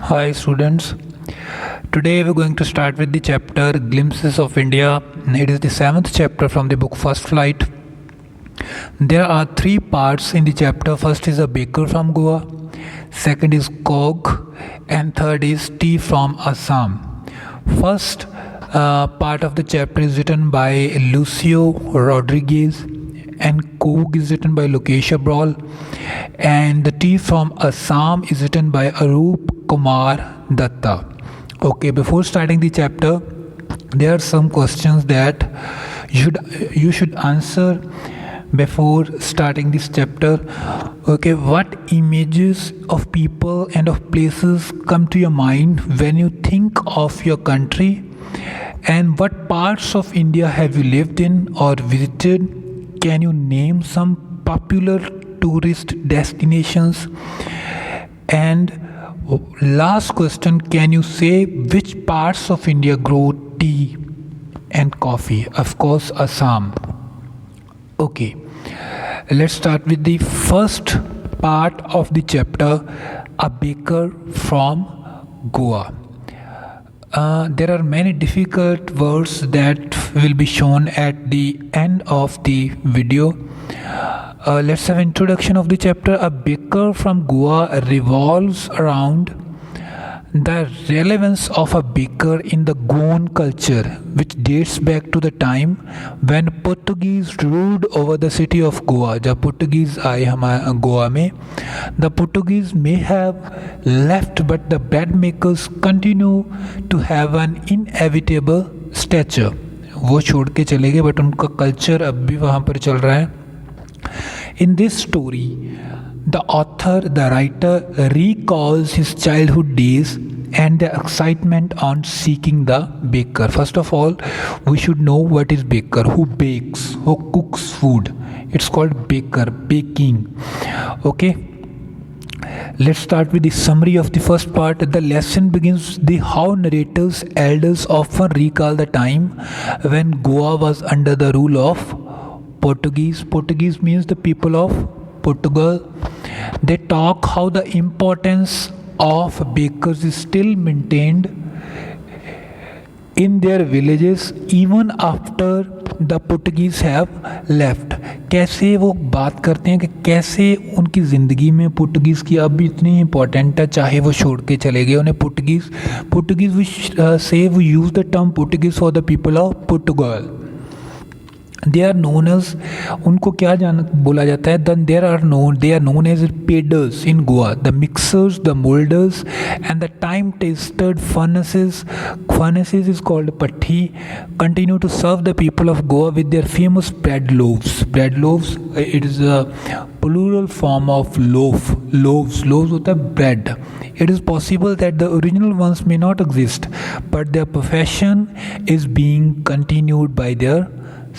Hi students. Today we're going to start with the chapter Glimpses of India. It is the 7th chapter from the book First Flight. There are 3 parts in the chapter. First is a baker from Goa, second is Cog, and third is tea from Assam. First part of the chapter is written by Lucio Rodriguez and Cog is written by Lokesh Abral, and the tea from Assam is written by Arup Kumar Datta. Okay, before starting the chapter, there are some questions that you should answer before starting this chapter. Okay, what images of people and of places come to your mind when you think of your country, and what parts of India have you lived in or visited? Can you name some popular tourist destinations? And last question, can you say which parts of India grow tea and coffee? Of course, Assam. Okay, let's start with the first part of the chapter, a baker from Goa. There are many difficult words that will be shown at the end of the video. Let's have introduction of the chapter. A baker from Goa revolves around the relevance of a baker in the Goan culture, which dates back to the time when Portuguese ruled over the city of Goa. जब Portuguese आए हमारे गोवा में, the Portuguese may have left, but the bread makers continue to have an inevitable stature. वो छोड़ के चले गए, but उनका culture अब भी वहाँ पर चल रहा है. In this story, the author, the writer, recalls his childhood days and the excitement on seeking the baker. First of all, we should know what is baker, who bakes, who cooks food. It's called baker, baking. Okay. Let's start with the summary of the first part. The lesson begins with how narrators, elders often recall the time when Goa was under the rule of Portuguese. Portuguese means the people of Portugal. They talk how the importance of bakers is still maintained in their villages even after the Portuguese have left. कैसे वो बात करते हैं कि कैसे उनकी ज़िंदगी में पुर्तगीज़ की अब भी इतनी इम्पोर्टेंट है, चाहे वो छोड़ के चले गए उन्हें Portuguese we use the term Portuguese for the people of Portugal. They are known as, उनको क्या बोला जाता है, then they are known as peders in Goa, the mixers, the molders, and the time tested furnaces is called patti, continue to serve the people of Goa with their famous bread loaves. It is a plural form of loaves होता है bread. It is possible that the original ones may not exist, but their profession is being continued by their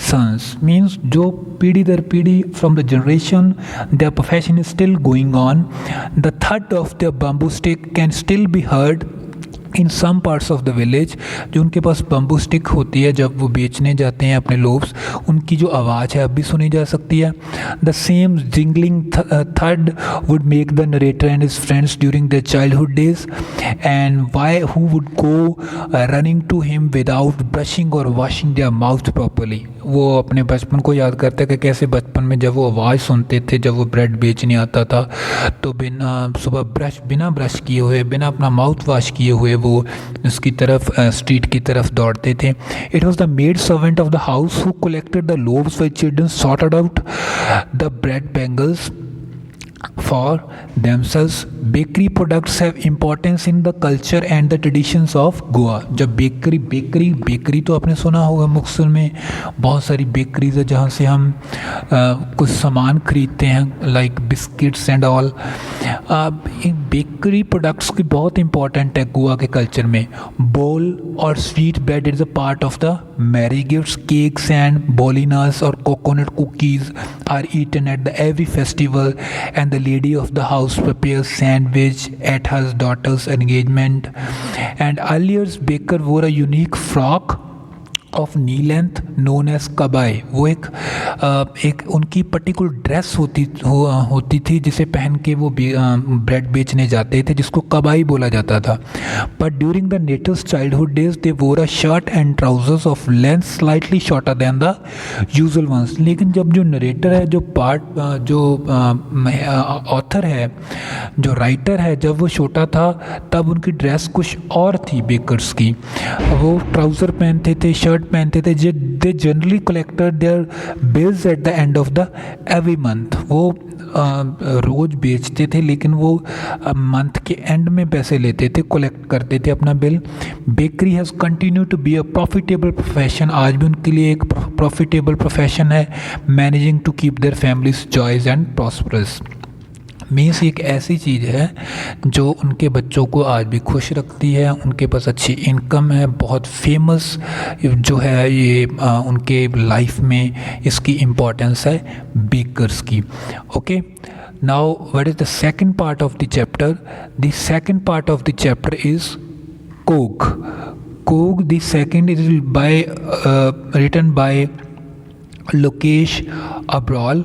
sons. Means जो पीढ़ी दर पीढ़ी from the generation, their profession is still going on. The thud of their bamboo stick can still be heard in some parts of the village. जो उनके पास bamboo stick होती है जब वो बेचने जाते हैं अपने लोब्स, उनकी जो आवाज़ है अब भी सुनी जा सकती है. द सेम जिंगलिंग थर्ड would make the narrator and his friends during the childhood days, and why who would go running to him without brushing or washing their mouth properly. वो अपने बचपन को याद करते हैं कि कैसे बचपन में जब वो आवाज़ सुनते थे जब वो ब्रेड बेचने आता था, तो बिना ब्रश किए हुए, बिना अपना माउथ वॉश किए हुए वो उसकी तरफ स्ट्रीट की तरफ दौड़ते थे. It was the maid servant of the house who collected the loaves which children sorted out the bread bangles for themselves. Bakery products have importance in the culture and the traditions of Goa. जब bakery तो आपने सुना होगा, मुक्तसर में बहुत सारी bakeries है जहाँ से हम कुछ सामान खरीदते हैं, like biscuits and all. Bakery products की बहुत इंपॉर्टेंट है गोवा के कल्चर में. बोल और sweet bread is a part of the marry gifts. Cakes and bolinhas और coconut cookies are eaten at the every festival, and the lady of the house prepares sandwich at her daughter's engagement. And earlier baker wore a unique frock of knee length known as kabai. वो एक उनकी particular dress होती थी जिसे पहन के वो bread बेचने जाते थे, जिसको कबाई बोला जाता था। But during the natives childhood days they wore a shirt and trousers of length slightly shorter than the usual ones. लेकिन जब जो नरेटर है, जो ऑथर है, जो राइटर है, जब वो छोटा था तब उनकी ड्रेस कुछ और थी बेकर्स की। वो ट्राउज़र पहनते थे, शर्ट पहनते थे। They generally collected their bills at the end of the every month. वो रोज़ बेचते थे, लेकिन वो मंथ के एंड में पैसे लेते थे, कलेक्ट करते थे अपना bill. Bakery has continue to be a profitable profession. आज भी उनके लिए एक प्रॉफिटेबल प्रोफेशन है, managing to keep their families joys and prosperous. Means एक ऐसी चीज़ है जो उनके बच्चों को आज भी खुश रखती है, उनके पास अच्छी इनकम है, बहुत फेमस जो है ये उनके लाइफ में इसकी इम्पोर्टेंस है बेकर्स की। Okay, now what is the second part of the chapter? The second part of the chapter is Coke. Coke the second is written by Lokesh Abral.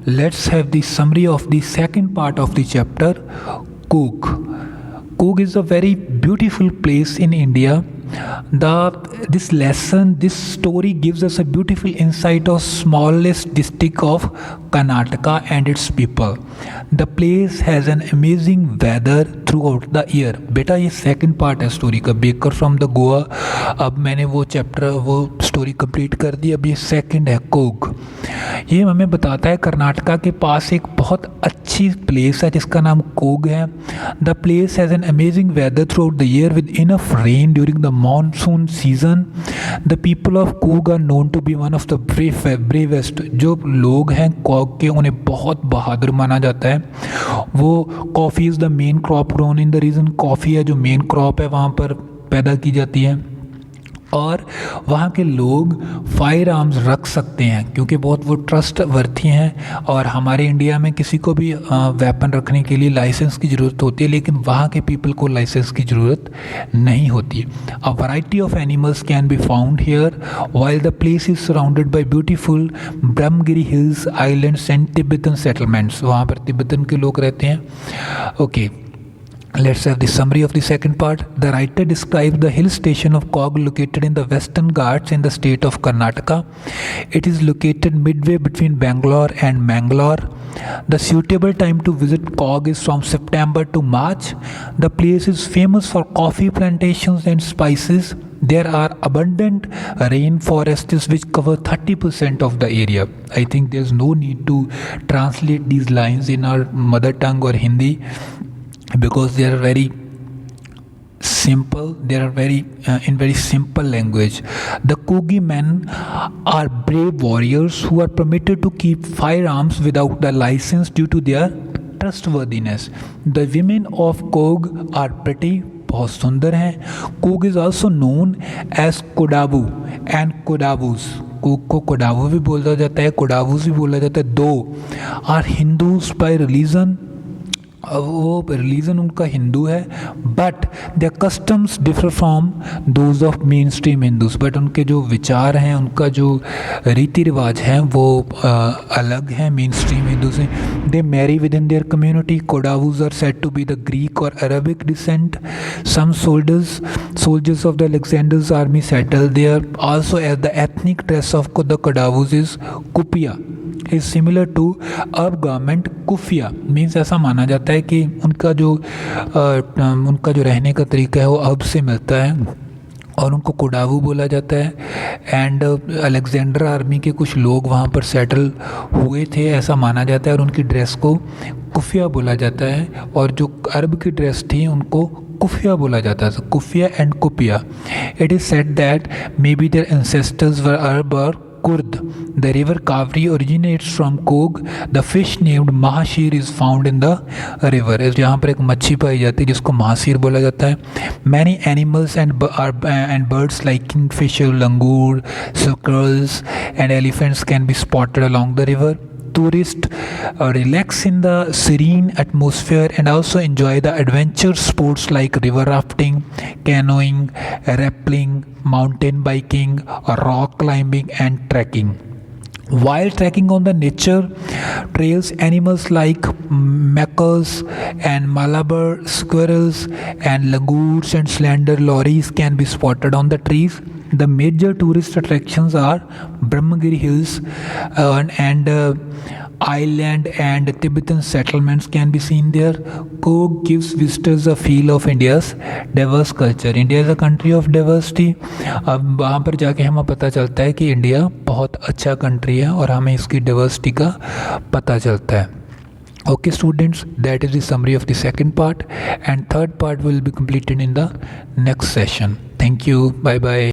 Let's have the summary of the second part of the chapter, Coorg. Coorg is a very beautiful place in India. This story gives us a beautiful insight of smallest district of Karnataka and its people. The place has an amazing weather throughout the year. बेटा ये second part है story का, baker from the Goa. अब मैंने वो story complete कर दी, अब ये सेकंड है कोग। ये हमें बताता है कर्नाटका के पास एक बहुत अच्छी प्लेस है जिसका नाम कोग है। The place has an amazing weather throughout the year with enough rain during the monsoon season. The people of कोग are known to be one of the bravest. जो लोग हैं कोग के, उन्हें बहुत बहादुर माना जाता है। वो coffee is the main crop grown in the region. Coffee है जो मेन क्रॉप है वहाँ पर पैदा की जाती है। और वहाँ के लोग फायर आर्म्स रख सकते हैं क्योंकि बहुत वो ट्रस्ट वर्थी हैं। और हमारे इंडिया में किसी को भी वेपन रखने के लिए लाइसेंस की ज़रूरत होती है, लेकिन वहाँ के पीपल को लाइसेंस की ज़रूरत नहीं होती। A variety of animals can be found here while the place is surrounded by beautiful Brahmagiri hills, islands and Tibetan settlements. वहाँ पर तिब्बतन के लोग रहते हैं। Okay, let's have the summary of the second part. The writer describes the hill station of Coorg located in the Western Ghats in the state of Karnataka. It is located midway between Bangalore and Mangalore. The suitable time to visit Coorg is from September to March. The place is famous for coffee plantations and spices. There are abundant rainforests which cover 30% of the area. I think there's no need to translate these lines in our mother tongue or Hindi, because they are very simple. They are in very simple language. The Kogi men are brave warriors who are permitted to keep firearms without the license due to their trustworthiness. The women of Coorg are pretty, बहुत सुंदर हैं। कोग is also known as Kodavu and Kodavus. कोग को कोडाबू भी बोला जाता है, कोडाबूज भी बोला जाता है। Those are Hindus by religion, वो रिलीजन उनका हिंदू है, but their customs differ from those of mainstream Hindus. But उनके जो विचार हैं, उनका जो रीति रिवाज हैं वो अलग हैं मेन स्ट्रीम हिंदू से। They marry within their community. Kodavus are said to be the Greek or Arabic descent. Some soldiers of the Alexander's army settled there. Also, as the ethnic dress of the Kodavus is kupiya, is similar to Arab garment keffiyeh. Means ऐसा माना जाता है कि उनका जो रहने का तरीका है वो अब से मिलता है और उनको कोडावू बोला जाता है। एंड अलेक्जेंडर आर्मी के कुछ लोग वहाँ पर सेटल हुए थे ऐसा माना जाता है, और उनकी ड्रेस को कुफिया बोला जाता है। और जो अरब की ड्रेस थी उनको कुफिया बोला जाता था, कुफिया एंड कुपिया। It is said that may be their ancestors were Arab or Kurd. The river Kaveri originates from Coorg. The fish named Mahashir is found in the river. यहाँ पर एक मच्छी पाई जाती है जिसको महासीर बोला जाता है। Many animals and birds like kingfisher, langur, squirrels and elephants can be spotted along the river. tourists relax in the serene atmosphere and also enjoy the adventure sports like river rafting, canoeing, rappelling, mountain biking, rock climbing, and trekking. While trekking on the nature trails, animals like macaws and Malabar squirrels and langurs and slender lories can be spotted on the trees. The major tourist attractions are Brahmagiri Hills and island and Tibetan settlements can be seen there. Coorg gives visitors a feel of India's diverse culture. India is a country of diversity. अब वहाँ पर जाके हमें पता चलता है कि India बहुत अच्छा कंट्री है और हमें इसकी डाइवर्सिटी का पता चलता है. Okay students, that is the summary of the second part, and third part will be completed in the next session. Thank you. Bye bye.